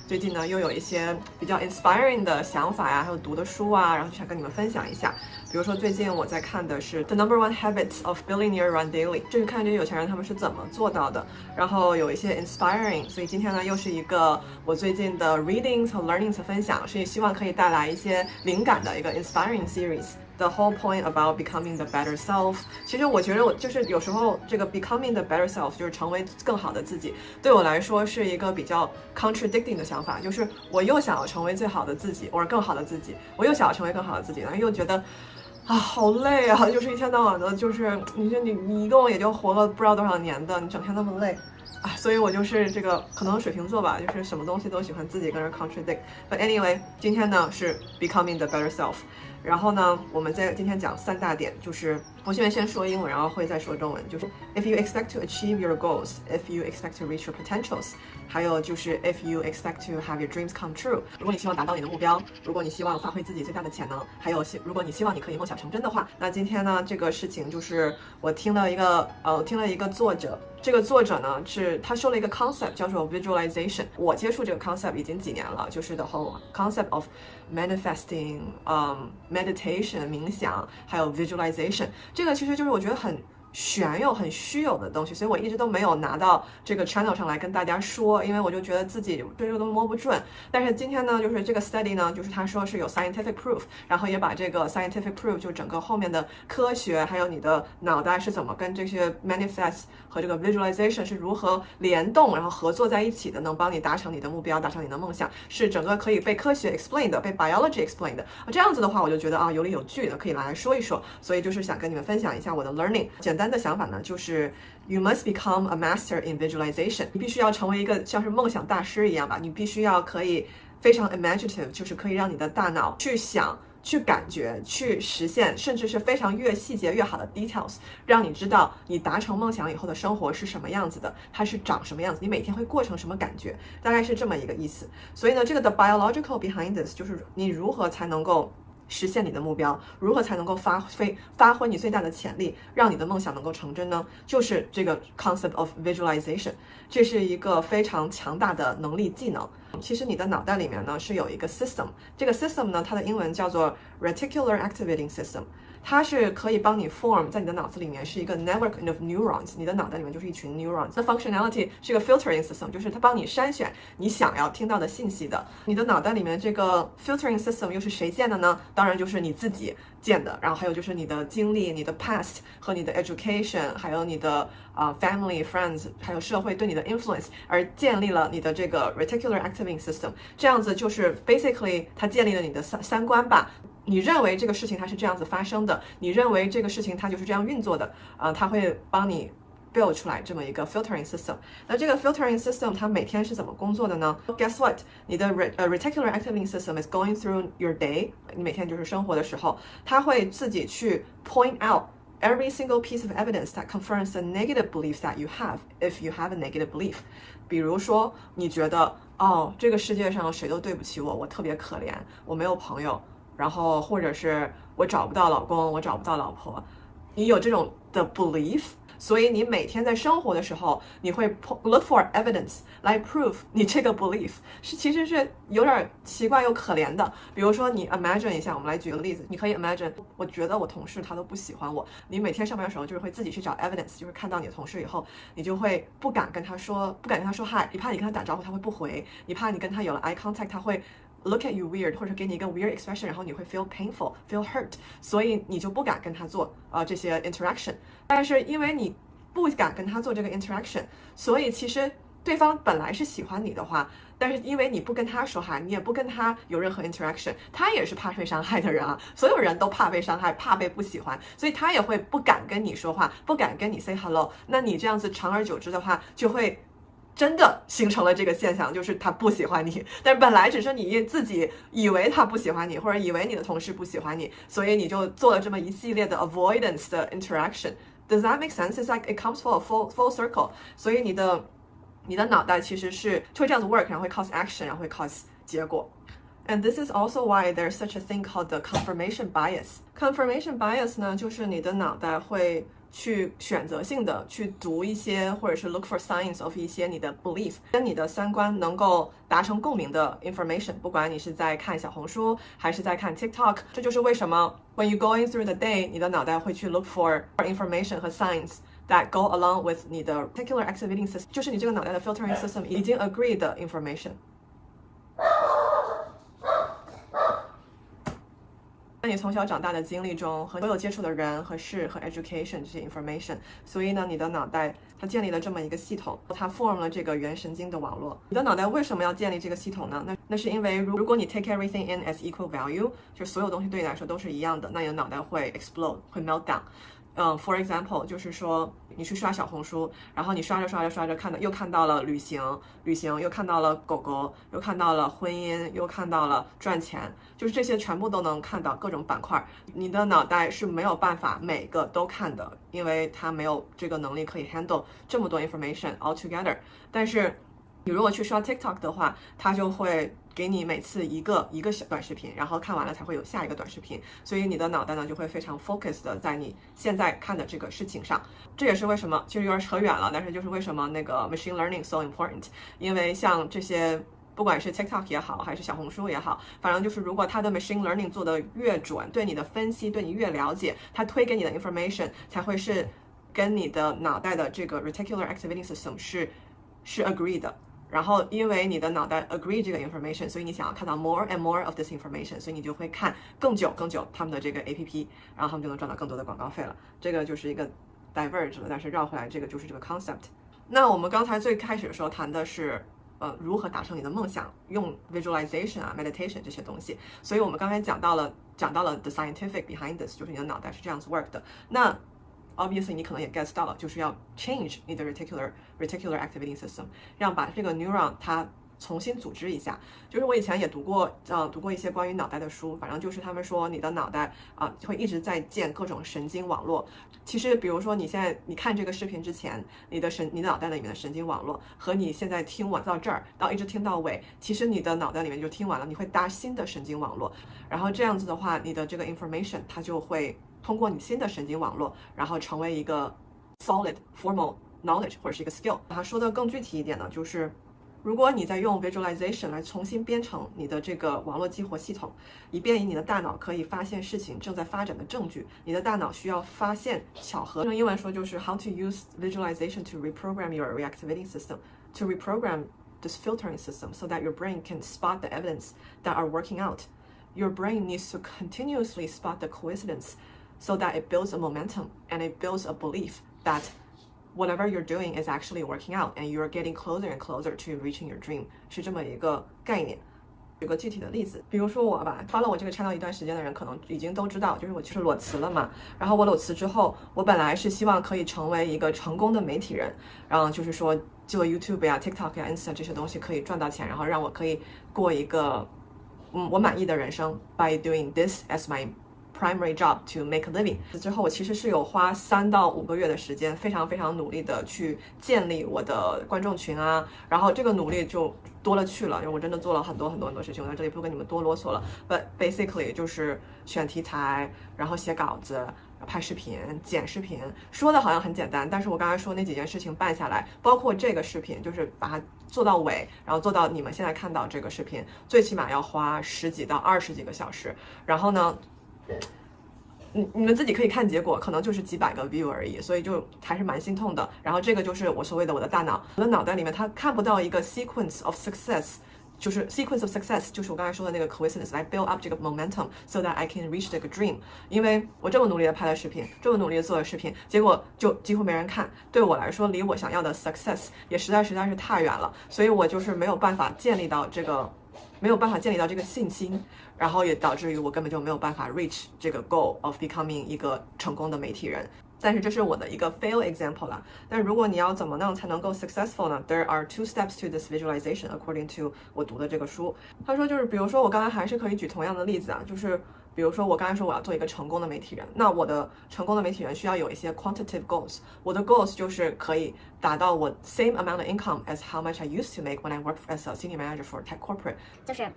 最近呢又有一些比较 inspiring 的想法呀，还有读的书啊，然后就想跟你们分享一下。比如说最近我在看的是 The Number One Habits of Billionaire Run Daily， 就是看这些有钱人他们是怎么做到的，然后有一些 inspiring， 所以今天呢又是一个我最近的 readings 和 learnings 的分享，是希望可以带来一些灵感的一个 inspiring series。The whole point about becoming the better self， 其实我觉得我就是有时候这个 becoming the better self 就是成为更好的自己，对我来说是一个比较 contradicting 的想法，就是我又想要成为最好的自己，或者更好的自己，我又想要成为更好的自己，然后又觉得好累啊，就是一天到晚的，就是你说你一共也就活了不知道多少年的，你整天那么累。所以我就是这个可能水瓶座吧，就是什么东西都喜欢自己跟人 contradict。 But anyway， 今天呢是 becoming the better self， 然后呢我们今天讲3大点，就是我现在先说英文，然后会再说中文，就是 if you expect to achieve your goals， if you expect to reach your potentials， 还有就是 if you expect to have your dreams come true， 如果你希望达到你的目标，如果你希望发挥自己最大的潜能，还有如果你希望你可以梦想成真的话，那今天呢这个事情就是我听了一个作者，这个作者呢是他说了一个 concept 叫做 visualization。 我接触这个 concept 已经几年了，就是 the whole concept of manifesting， meditation 冥想，还有 visualization。 这个其实就是我觉得很玄又很虚有的东西，所以我一直都没有拿到这个 channel 上来跟大家说，因为我就觉得自己对这个都摸不准。但是今天呢，就是这个 study 呢，就是他说是有 scientific proof， 然后也把这个 scientific proof 就整个后面的科学，还有你的脑袋是怎么跟这些 manifest 和这个 visualization 是如何联动，然后合作在一起的，能帮你达成你的目标，达成你的梦想，是整个可以被科学 explain 的，被 biology explain 的。这样子的话，我就觉得有理有据的，可以拿来说一说。所以就是想跟你们分享一下我的 learning。简单的想法呢，就是 you must become a master in visualization， 你必须要成为一个像是梦想大师一样吧，你必须要可以非常 imaginative， 就是可以让你的大脑去想，去感觉，去实现，甚至是非常越细节越好的 details， 让你知道你达成梦想以后的生活是什么样子的，它是长什么样子，你每天会过成什么感觉，大概是这么一个意思。所以呢，这个 the biological behind this 就是你如何才能够实现你的目标，如何才能够发挥你最大的潜力，让你的梦想能够成真呢？就是这个 concept of visualization， 这是一个非常强大的能力技能。其实你的脑袋里面呢是有一个 system， 这个 system 呢它的英文叫做 reticular activating system， 它是可以帮你 form 在你的脑子里面是一个 network of neurons， 你的脑袋里面就是一群 neurons。 The functionality 是一个 filtering system， 就是它帮你筛选你想要听到的信息的。你的脑袋里面这个 filtering system 又是谁建的呢？当然就是你自己建的，然后还有就是你的经历，你的 past 和你的 education， 还有你的family friends， 还有社会对你的 influence， 而建立了你的这个 reticular activating system。 这样子就是 basically 它建立了你的三观吧。你认为这个事情它是这样子发生的，你认为这个事情它就是这样运作的，它会帮你 build 出来这么一个 filtering system。 那这个 filtering system 它每天是怎么工作的呢？ Guess what， 你的 reticular activating system is going through your day， 你每天就是生活的时候，它会自己去 point out every single piece of evidence that confirms the negative beliefs that you have if you have a negative belief。 比如说你觉得这个世界上谁都对不起我，我特别可怜，我没有朋友，然后或者是我找不到老公，我找不到老婆，你有这种的 belief， 所以你每天在生活的时候，你会 look for evidence 来 prove 你这个 belief 其实是有点奇怪又可怜的。比如说你 imagine 一下，我们来举个例子，你可以 imagine 我觉得我同事他都不喜欢我，你每天上班的时候就是会自己去找 evidence， 就是看到你的同事以后，你就会不敢跟他说hi，你怕你跟他打招呼他会不回，你怕你跟他有了 eye contact 他会look at you weird， 或者给你一个 weird expression， 然后你会 feel painful feel hurt， 所以你就不敢跟他做这些 interaction。 但是因为你不敢跟他做这个 interaction， 所以其实对方本来是喜欢你的话，但是因为你不跟他说话，你也不跟他有任何 interaction， 他也是怕被伤害的人啊，所有人都怕被伤害，怕被不喜欢，所以他也会不敢跟你说话，不敢跟你 say hello。 那你这样子长而久之的话，就会真的形成了这个现象，就是他不喜欢你，但是本来只是你自己以为他不喜欢你，或者以为你的同事不喜欢你，所以你就做了这么一系列的 avoidance 的 interaction。Does that make sense? It's like it comes full circle。 所以你的脑袋其实是会这样子 work， 然后会 cause action， 然后会 cause 结果。And this is also why there's such a thing called the confirmation bias。 Confirmation bias 呢，就是你的脑袋会去选择性的去读一些，或者是 look for signs of 一些你的 belief 跟你的三观能够达成共鸣的 information， 不管你是在看小红书还是在看 TikTok， 这就是为什么 when you going through the day， 你的脑袋会去 look for information 和 signs that go along with 你的 particular activating system， 就是你这个脑袋的 filtering system 已经 agree 的 information。在你从小长大的经历中和所有接触的人和事和 education 这些 information， 所以呢，你的脑袋它建立了这么一个系统，它 form 了这个原神经的网络。你的脑袋为什么要建立这个系统呢？那是因为如果你 take everything in as equal value， 就是所有东西对你来说都是一样的，那你的脑袋会 explode， 会 melt down。for example， 就是说你去刷小红书，然后你刷着又看到了旅行，又看到了狗狗，又看到了婚姻，又看到了赚钱，就是这些全部都能看到各种板块。你的脑袋是没有办法每个都看的，因为它没有这个能力可以 handle 这么多 information all together。但是你如果去刷 TikTok 的话，它就会给你每次一个小短视频，然后看完了才会有下一个短视频，所以你的脑袋呢就会非常 focused 的在你现在看的这个事情上。这也是为什么，其实有点扯远了，但是就是为什么那个 machine learning so important， 因为像这些不管是 TikTok 也好，还是小红书也好，反正就是如果它的 machine learning 做的越准，对你的分析对你越了解，它推给你的 information 才会是跟你的脑袋的这个 reticular activating system 是 agree 的。然后因为你的脑袋 agree 这个 information， 所以你想要看到 more and more of this information， 所以你就会看更久他们的这个 APP， 然后他们就能赚到更多的广告费了。这个就是一个 diverge 了，但是绕回来这个就是这个 concept。那我们刚才最开始的时候谈的是如何达成你的梦想，用 visualization 啊 meditation 这些东西，所以我们刚才讲到了 the scientific behind this， 就是你的脑袋是这样子 work 的。那obviously 你可能也 get 到了，就是要 change 你的 reticular activating system， 让把这个 neuron 它重新组织一下。就是我以前也读过一些关于脑袋的书，反正就是他们说你的脑袋会一直在建各种神经网络。其实比如说你现在你看这个视频之前，你的脑袋里面的神经网络和你现在听完到这儿到一直听到尾，其实你的脑袋里面就听完了，你会搭新的神经网络，然后这样子的话，你的这个 information 它就会通过你新的神经网络，然后成为一个 solid formal knowledge 或者是一个 skill。它说的更具体一点呢，就是如果你在用 visualization 来重新编程你的这个网络激活系统，以便于你的大脑可以发现事情正在发展的证据，你的大脑需要发现巧合。用英文说就是 how to use visualization to reprogram your reactivating system, to reprogram this filtering system so that your brain can spot the evidence that are working out. Your brain needs to continuously spot the coincidence so that it builds a momentum and it builds a belief that whatever you're doing is actually working out and you're getting closer and closer to reaching your dream， 是这么一个概念。举个具体的例子，比如说我吧，follow我这个 channel 一段时间的人可能已经都知道，就是我就是裸辞了嘛。然后我裸辞之后，我本来是希望可以成为一个成功的媒体人，然后就是说做 YouTube 呀、TikTok 呀、Insta 这些东西可以赚到钱，然后让我可以过一个我满意的人生 by doing this as my primary job to make a living。 之后我其实是有花3到5个月的时间，非常非常努力的去建立我的观众群啊，然后这个努力就多了去了，因为我真的做了很多事情，我在这里不跟你们多啰嗦了。But basically 就是选题材，然后写稿子，拍视频、剪视频，说的好像很简单，但是我刚才说那几件事情办下来，包括这个视频，就是把它做到尾，然后做到你们现在看到这个视频，最起码要花10几到20几个小时。然后呢，你们自己可以看结果，可能就是几百个 view 而已，所以就还是蛮心痛的。然后这个就是我所谓的我的大脑，我的脑袋里面它看不到一个 sequence of success， 就是 sequence of success， 就是我刚才说的那个 coincidence 来 build up 这个 momentum so that I can reach 这个 dream。 因为我这么努力的拍了视频，这么努力的做了视频，结果就几乎没人看，对我来说离我想要的 success 也实在是太远了，所以我就是没有办法建立到这个信心，然后也导致于我根本就没有办法 reach 这个 goal of becoming 一个成功的媒体人。但是这是我的一个 fail example 啦。但如果你要怎么弄才能够 successful 呢？ There are 2 steps to this visualization according to 我读的这个书。他说就是比如说我刚才还是可以举同样的例子啊，就是比如说我刚才说我要做一个成功的媒体人，那我的成功的媒体人需要有一些 quantitative goals。 我的 goals 就是可以达到我 same amount of income as how much I used to make when I worked as a senior manager for tech corporate。 就是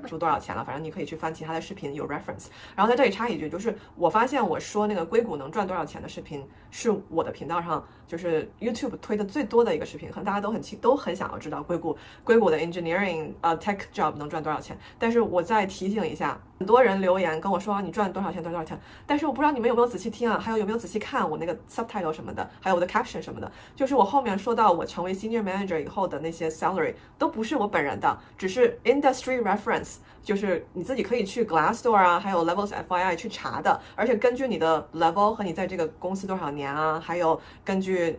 出多少钱了，反正你可以去翻其他的视频有 reference。然后在这里插一句，就是我发现我说那个硅谷能赚多少钱的视频是我的频道上就是 YouTube 推的最多的一个视频，可能大家都很想要知道硅谷的 engineering tech job 能赚多少钱。但是我再提醒一下，很多人留言跟我说你赚多少钱多少钱，但是我不知道你们有没有仔细听啊，还有没有仔细看我那个 subtitle 什么的，还有我的 caption 什么的，就是我后面说到我成为 senior manager 以后的那些 salary 都不是我本人的，只是 industry reference， 就是你自己可以去 Glassdoor 啊，还有 Levels FYI 去查的，而且根据你的 level 和你在这个公司多少年啊，还有根据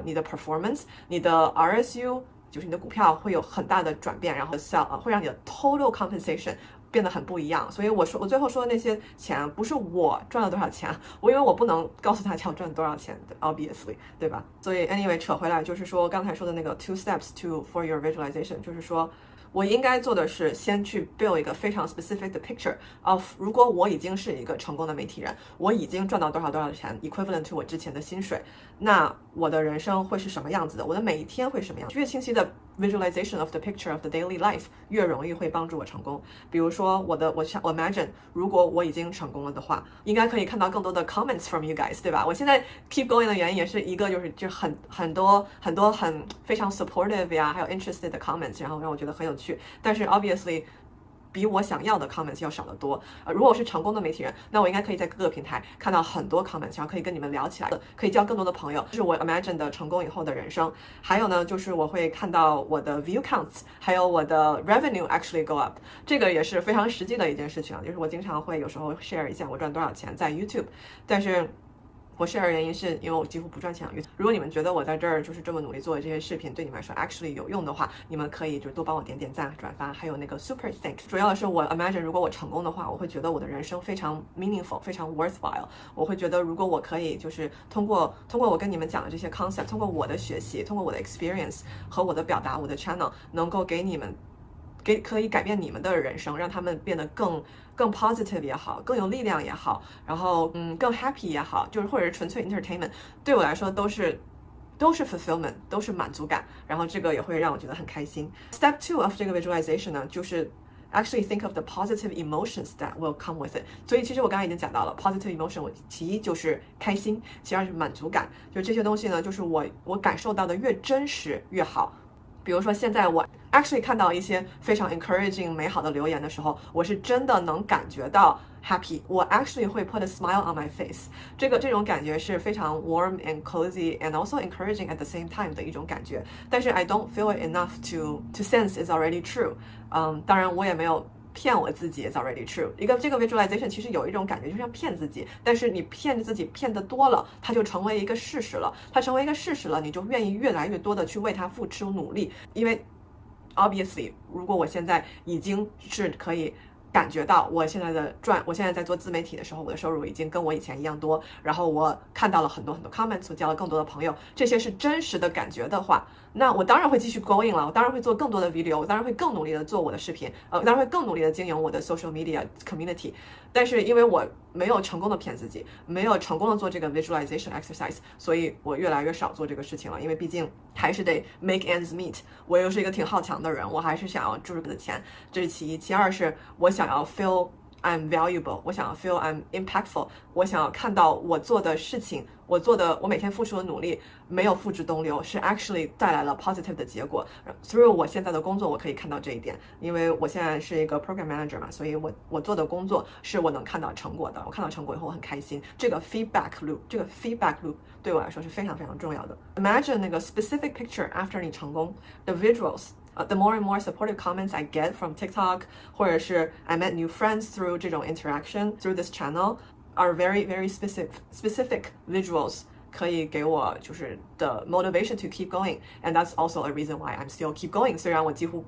你的 performance， 你的 RSU。就是你的股票会有很大的转变，然后会让你的 total compensation 变得很不一样。所以我最后说的那些钱不是我赚了多少钱，因为我不能告诉大家我赚了多少钱 ，obviously， 对吧？所以 anyway 扯回来就是说刚才说的那个 two steps for your visualization， 就是说我应该做的是先去 build 一个非常 specific 的 picture of 如果我已经是一个成功的媒体人，我已经赚到多少钱 equivalent to 我之前的薪水，那我的人生会是什么样子的？我的每一天会什么样？越清晰的 visualization of the picture of the daily life 越容易会帮助我成功。比如说我 imagine 如果我已经成功了的话，应该可以看到更多的 comments from you guys， 对吧？我现在 keep going 的原因也是一个就是很多非常 supportive 呀，还有 interested 的 comments， 然后让我觉得很有趣。但是 obviously比我想要的 comments 要少得多。如果我是成功的媒体人，那我应该可以在各个平台看到很多 comments， 然后可以跟你们聊起来，可以交更多的朋友。这是我 imagine 的成功以后的人生。还有呢，就是我会看到我的 view counts， 还有我的 revenue actually go up。这个也是非常实际的一件事情啊，就是我经常会有时候 share 一下我赚多少钱在 YouTube， 但是我 share 的原因是因为我几乎不赚钱。如果你们觉得我在这儿就是这么努力做的这些视频对你们来说 actually 有用的话，你们可以就多帮我点赞、转发，还有那个 super thanks。主要的是我 imagine 如果我成功的话，我会觉得我的人生非常 meaningful， 非常 worthwhile。我会觉得如果我可以就是通过我跟你们讲的这些 concept， 通过我的学习，通过我的 experience 和我的表达，我的 channel 能够给你们可以改变你们的人生，让他们变得更 positive 也好，更有力量也好，然后更 happy 也好，就是或者是纯粹 entertainment， 对我来说都是 fulfillment， 都是满足感，然后这个也会让我觉得很开心。Step 2 of 这个 visualization 呢，就是 actually think of the positive emotions that will come with it。所以其实我刚才已经讲到了 positive emotion， 其一就是开心，其二是满足感，就这些东西呢，就是我感受到的越真实越好。比如说现在我 actually 看到一些非常 encouraging 美好的留言的时候，我是真的能感觉到 happy， 我 actually 会 put a smile on my face， 这种感觉是非常 warm and cozy and also encouraging at the same time 的一种感觉，但是 I don't feel it enough to sense it's already true。当然我也没有骗我自己 is already true。这个 visualization 其实有一种感觉就像骗自己，但是你骗自己骗得多了，它就成为一个事实了。它成为一个事实了，你就愿意越来越多的去为它付出努力。因为 obviously 如果我现在已经是可以感觉到我现在在做自媒体的时候，我的收入已经跟我以前一样多，然后我看到了很多 comments， 我交了更多的朋友，这些是真实的感觉的话，那我当然会继续 going 了，我当然会做更多的 video， 我当然会更努力的做我的视频，我当然会更努力的经营我的 social media community。但是因为我没有成功的骗自己，没有成功的做这个 visualization exercise， 所以我越来越少做这个事情了。因为毕竟还是得 make ends meet， 我又是一个挺好强的人，我还是想要赚这个钱，这是其一。其二是我想要 feel I'm valuable， 我想要 feel I'm impactful， 我想要看到我做的事情，我每天付出的努力没有付之东流，是 actually 带来了 positive 的结果。through 我现在的工作，我可以看到这一点，因为我现在是一个 program manager 嘛，所以我做的工作是我能看到成果的，我看到成果以后我很开心。这个 feedback loop 对我来说是非常非常重要的。Imagine 那个 specific picture after 你成功 the visuals。The more and more supportive comments I get from TikTok， 或者是 I met new friends through 这种 interaction through this channel are very very specific visuals， 可以给我就是的 motivation to keep going， and that's also a reason why I'm still keep going。虽然我几乎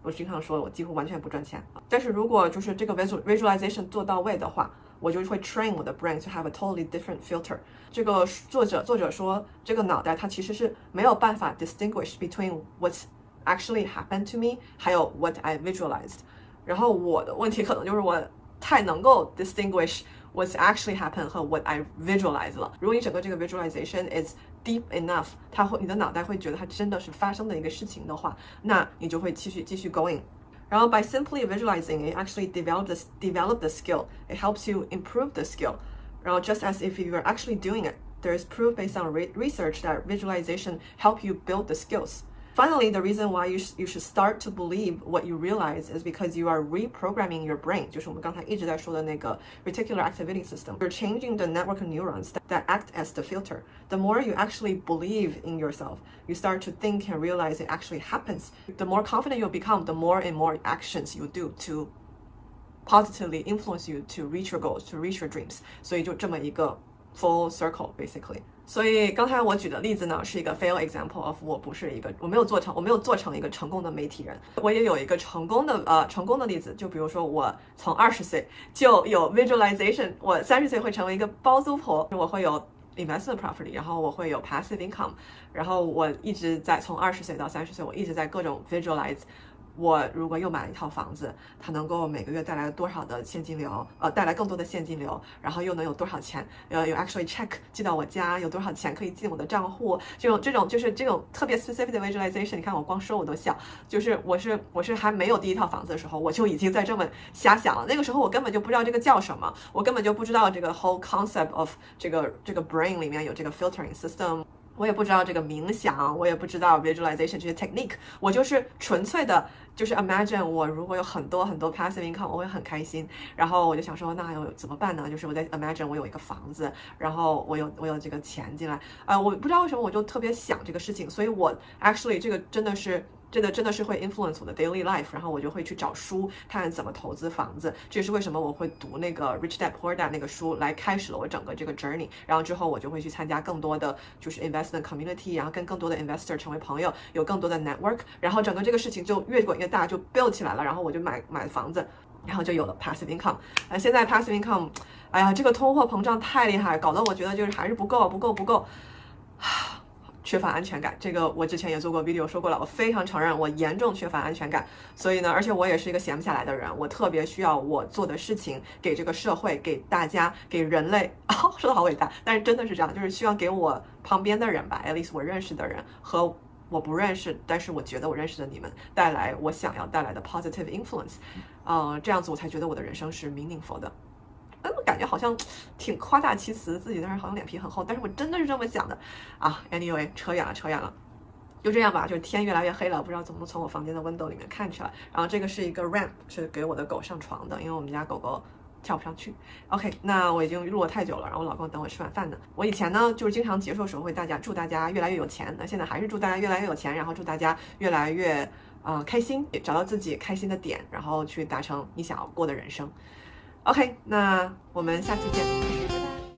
我经常说我几乎完全不赚钱，但是如果就是这个 visualization 做到位的话，我就会 train 我的 brain to have a totally different filter。这个作者说，这个脑袋它其实是没有办法 distinguish between what's actually happened to me， 还有 what I visualized。然后我的问题可能就是我太能够 distinguish what's actually happened 和 what I visualize 了。如果你整个这个 visualization is deep enough， 你的脑袋会觉得它真的是发生的一个事情的话，那你就会继续 going。然后 by simply visualizing, it actually develop the skill. It helps you improve the skill. 然后 just as if you are actually doing it, there is proof based on research that visualization help you build the skills. Finally, the reason why you should start to believe what you realize is because you are reprogramming your brain. 就是我们刚才一直在说的那个 reticular activating system. You're changing the network of neurons that act as the filter. The more you actually believe in yourself, you start to think and realize it actually happens. The more confident you become, the more and more actions you do to positively influence you to reach your goals, to reach your dreams. 所以就这么一个 full circle basically. 所以刚才我举的例子呢，是一个 fail example of 我没有做成一个成功的媒体人。我也有一个成功的例子，就比如说我从20岁就有 visualization， 我30岁会成为一个包租婆，我会有 investment property， 然后我会有 passive income， 然后我一直在从20岁到30岁，我一直在各种 visualize。我如果又买了一套房子，它能够每个月带来多少的现金流？带来更多的现金流，然后又能有多少钱？有 actually check 寄到我家，有多少钱可以进我的账户？这种特别 specific 的 visualization， 你看我光说我都笑。就是我是还没有第一套房子的时候，我就已经在这么瞎想了。那个时候我根本就不知道这个叫什么，我根本就不知道这个 whole concept of 这个 brain 里面有这个 filtering system。我也不知道这个冥想，我也不知道 visualization 这些 technique， 我就是纯粹的，就是 imagine 我如果有很多 passive income， 我会很开心。然后我就想说，那又怎么办呢？就是我在 imagine 我有一个房子，然后我有这个钱进来，我不知道为什么我就特别想这个事情，所以我 actually 这个真的是会 influence 我的 daily life， 然后我就会去找书看怎么投资房子。这是为什么我会读那个 Rich Dad Poor Dad 那个书，来开始了我整个这个 journey。然后之后我就会去参加更多的就是 investment community， 然后跟更多的 investor 成为朋友，有更多的 network， 然后整个这个事情就越滚越大，就 build 起来了。然后我就买房子，然后就有了 passive income。现在 passive income， 哎呀，这个通货膨胀太厉害，搞得我觉得就是还是不够。缺乏安全感，这个我之前也做过 video 说过了，我非常承认我严重缺乏安全感。所以呢，而且我也是一个闲不下来的人，我特别需要我做的事情给这个社会、给大家、给人类，说的好伟大，但是真的是这样，就是希望给我旁边的人吧， at least 我认识的人和我不认识，但是我觉得我认识的你们带来我想要带来的 positive influence，这样子我才觉得我的人生是 meaningful 的。我感觉好像挺夸大其词，自己但是好像脸皮很厚，但是我真的是这么想的啊。Anyway， 扯远了，就这样吧。就是天越来越黑了，不知道怎么从我房间的 window 里面看出来。然后这个是一个 ramp， 是给我的狗上床的，因为我们家狗狗跳不上去。OK， 那我已经录了太久了，然后我老公等我吃晚饭呢。我以前呢就是经常结束的时候会祝大家越来越有钱，那现在还是祝大家越来越有钱，然后祝大家越来越开心，找到自己开心的点，然后去达成你想要过的人生。OK， 那我们下次见。